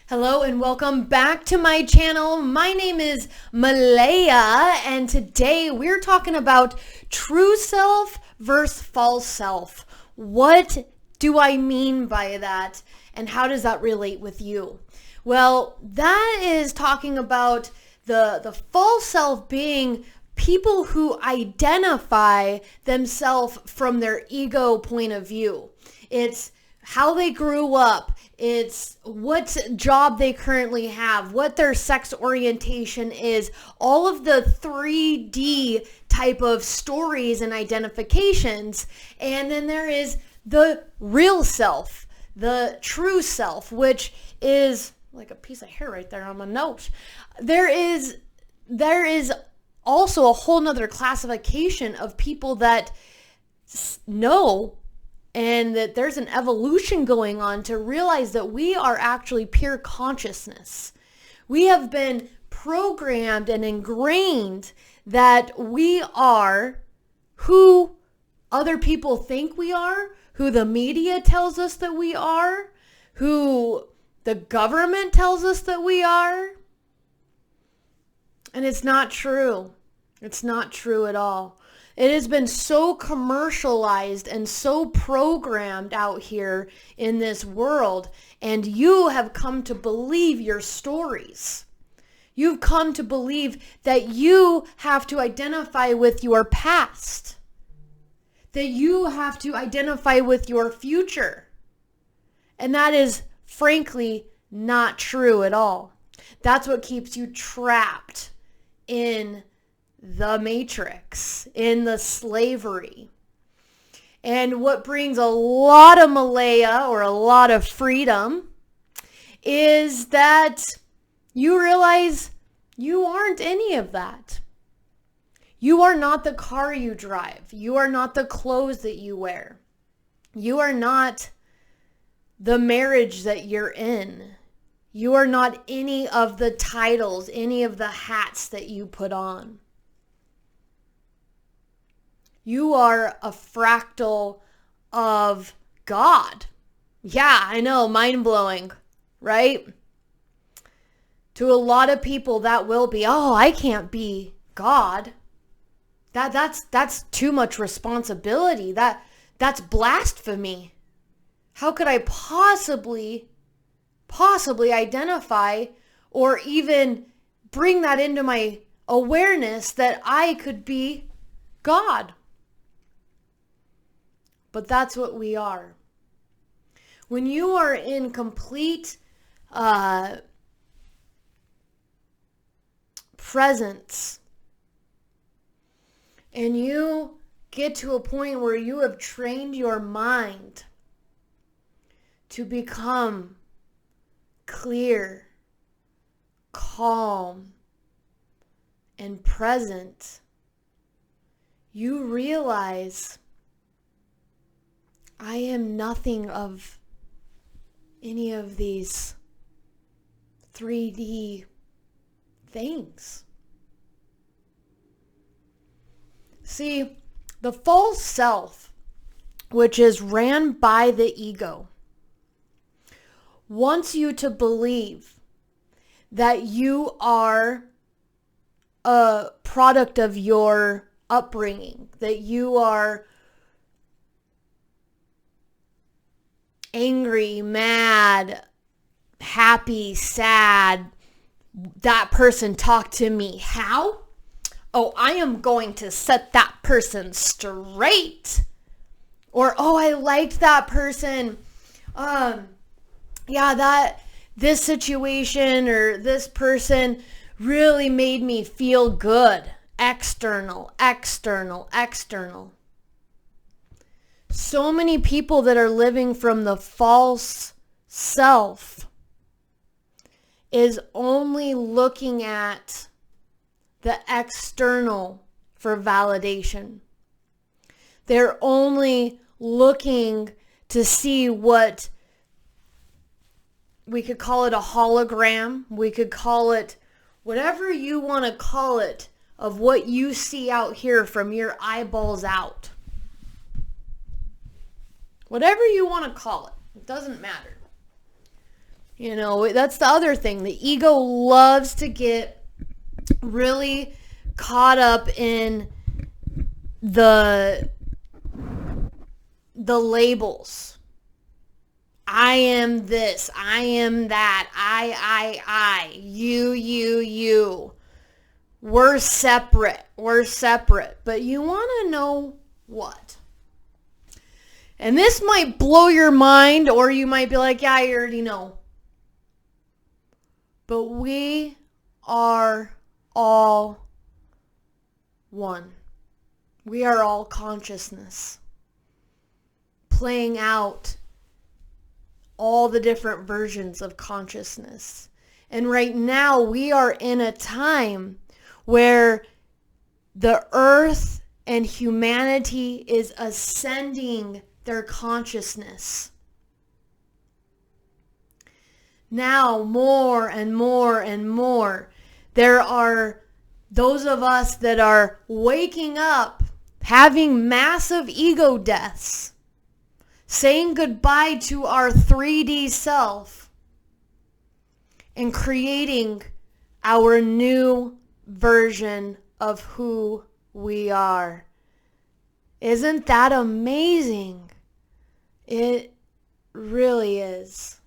Hello and welcome back to my channel. My name is Malaya and today we're talking about true self versus false self. What do I mean by that and how does that relate with you? Well, that is talking about the false self being people who identify themselves from their ego point of view. It's how they grew up. It's what job they currently have, what their sex orientation is, all of the 3D type of stories and identifications. And then there is the real self, the true self, which is like a piece of hair right there on my nose. There is also a whole nother classification of people that know and that there's an evolution going on to realize that we are actually pure consciousness. We have been programmed and ingrained that we are who other people think we are, who the media tells us that we are, who the government tells us that we are. And it's not true. It's not true at all. It has been so commercialized and so programmed out here in this world, and you have come to believe your stories. You've come to believe that you have to identify with your past, that you have to identify with your future. And that is frankly not true at all. That's what keeps you trapped in the matrix, in the slavery. And what brings a lot of Malaya or a lot of freedom is that you realize you aren't any of that. You are not the car you drive. You are not the clothes that you wear. You are not the marriage that you're in. You are not any of the titles, any of the hats that you put on. You are a fractal of God. Yeah, I know, mind-blowing, right? To a lot of people that will be, oh, I can't be God. That's too much responsibility. That's blasphemy. How could I possibly identify or even bring that into my awareness that I could be God? But that's what we are. When you are in complete presence and you get to a point where you have trained your mind to become clear, calm, and present, you realize I am nothing of any of these 3D things. See, the false self, which is ran by the ego, wants you to believe that you are a product of your upbringing, that you are angry, mad, happy, sad. That person talked to me. How? Oh, I am going to set that person straight. Or, oh, I liked that person. This situation or this person really made me feel good. External. So many people that are living from the false self is only looking at the external for validation. They're only looking to see what we could call it, a hologram. We could call it whatever you want to call it, of what you see out here from your eyeballs out. Whatever you want to call it. It doesn't matter. You know, that's the other thing. The ego loves to get really caught up in the labels. I am this, I am that, I, you. We're separate. But you want to know what? And this might blow your mind, or you might be like, yeah, I already know. But we are all one. We are all consciousness, playing out all the different versions of consciousness. And right now we are in a time where the earth and humanity is ascending their consciousness. Now, more and more and more, there are those of us that are waking up, having massive ego deaths, saying goodbye to our 3D self, and creating our new version of who we are. Isn't that amazing? It really is.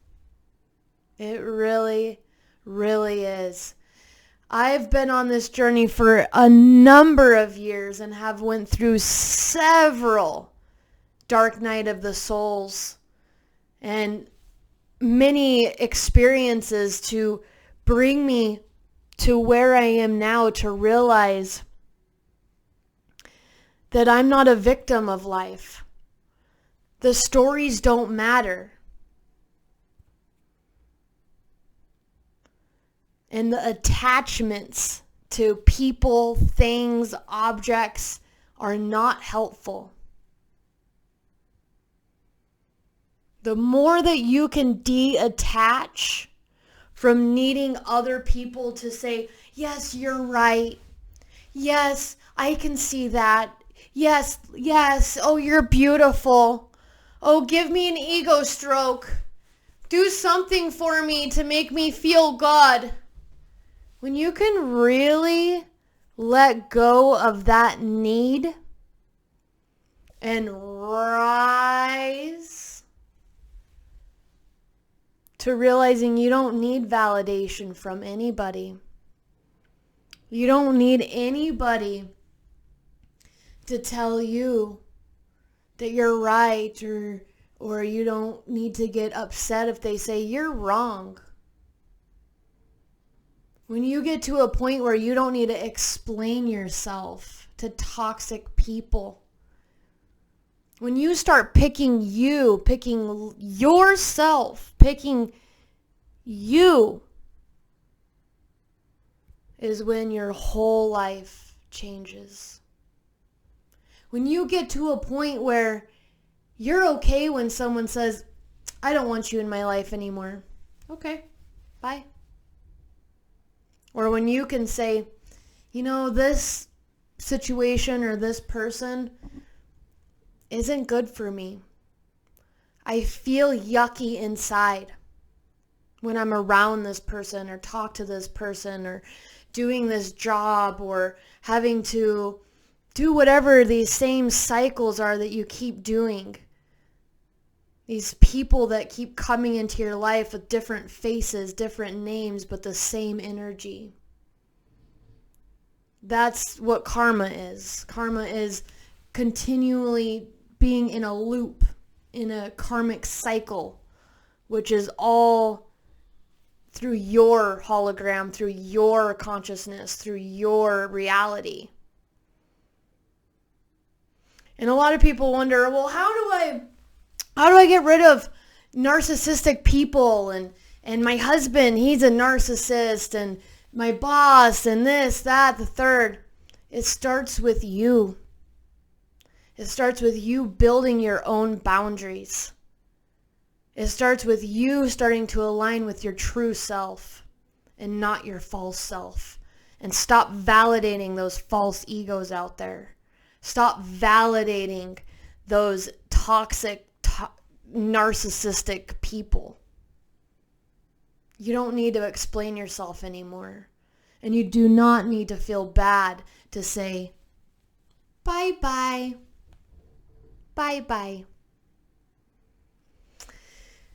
It really, really is. I've been on this journey for a number of years and have went through several dark night of the souls and many experiences to bring me to where I am now, to realize that I'm not a victim of life. The stories don't matter. And the attachments to people, things, objects are not helpful. The more that you can detach from needing other people to say, yes, you're right. Yes, I can see that. Yes, oh, you're beautiful. Oh, give me an ego stroke. Do something for me to make me feel good. When you can really let go of that need and rise to realizing you don't need validation from anybody. You don't need anybody to tell you that you're right, or you don't need to get upset if they say you're wrong. When you get to a point where you don't need to explain yourself to toxic people, when you start picking yourself, picking you, is when your whole life changes. When you get to a point where you're okay when someone says, I don't want you in my life anymore. Okay, bye. Or when you can say, you know, this situation or this person isn't good for me. I feel yucky inside when I'm around this person or talk to this person or doing this job or having to do whatever these same cycles are that you keep doing. These people that keep coming into your life with different faces, different names, but the same energy. That's what karma is. Karma is continually being in a loop, in a karmic cycle, which is all through your hologram, through your consciousness, through your reality. And a lot of people wonder, well, how do I get rid of narcissistic people and my husband, he's a narcissist, and my boss, and this, that, the third. It starts with you. It starts with you building your own boundaries. It starts with you starting to align with your true self and not your false self. And stop validating those false egos out there. Stop validating those toxic, narcissistic people. You don't need to explain yourself anymore. And you do not need to feel bad to say, bye-bye. Bye-bye.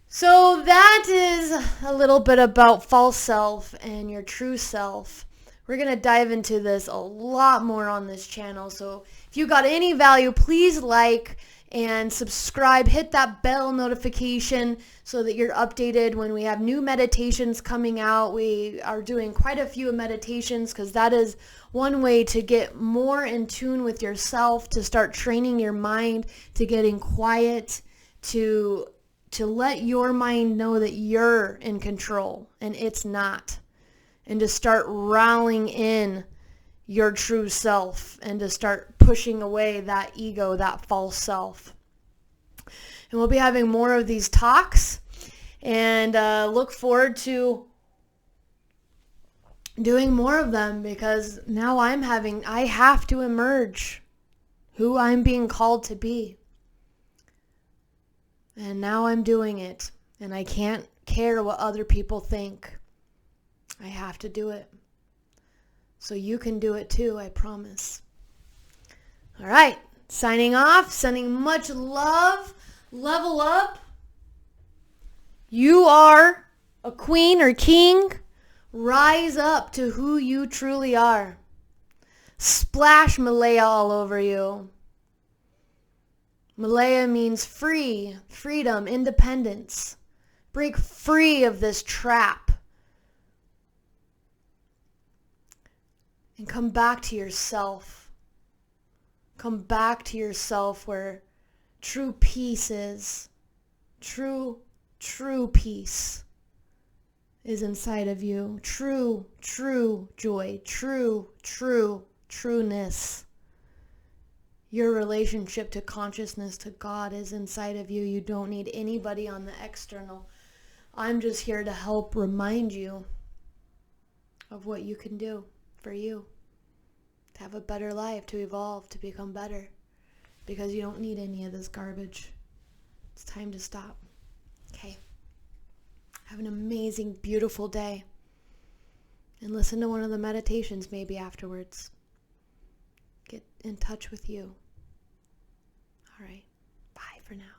So that is a little bit about false self and your true self. We're going to dive into this a lot more on this channel. So if you got any value, please like and subscribe. Hit that bell notification so that you're updated when we have new meditations coming out. We are doing quite a few meditations because that is one way to get more in tune with yourself, to start training your mind, to getting quiet, to let your mind know that you're in control and it's not. And to start rallying in your true self and to start pushing away that ego, that false self. And we'll be having more of these talks, and look forward to doing more of them, because now I have to emerge who I'm being called to be. And now I'm doing it, and I can't care what other people think. I have to do it. So you can do it too, I promise. All right, signing off, sending much love. Level up. You are a queen or king. Rise up to who you truly are. Splash Malaya all over you. Malaya means free, freedom, independence. Break free of this trap. And come back to yourself. Come back to yourself where true peace is. True peace is inside of you. True joy. Trueness. Your relationship to consciousness, to God, is inside of you. You don't need anybody on the external. I'm just here to help remind you of what you can do for you. To have a better life, to evolve, to become better. Because you don't need any of this garbage. It's time to stop. Okay. Have an amazing, beautiful day. And listen to one of the meditations maybe afterwards. Get in touch with you. All right. Bye for now.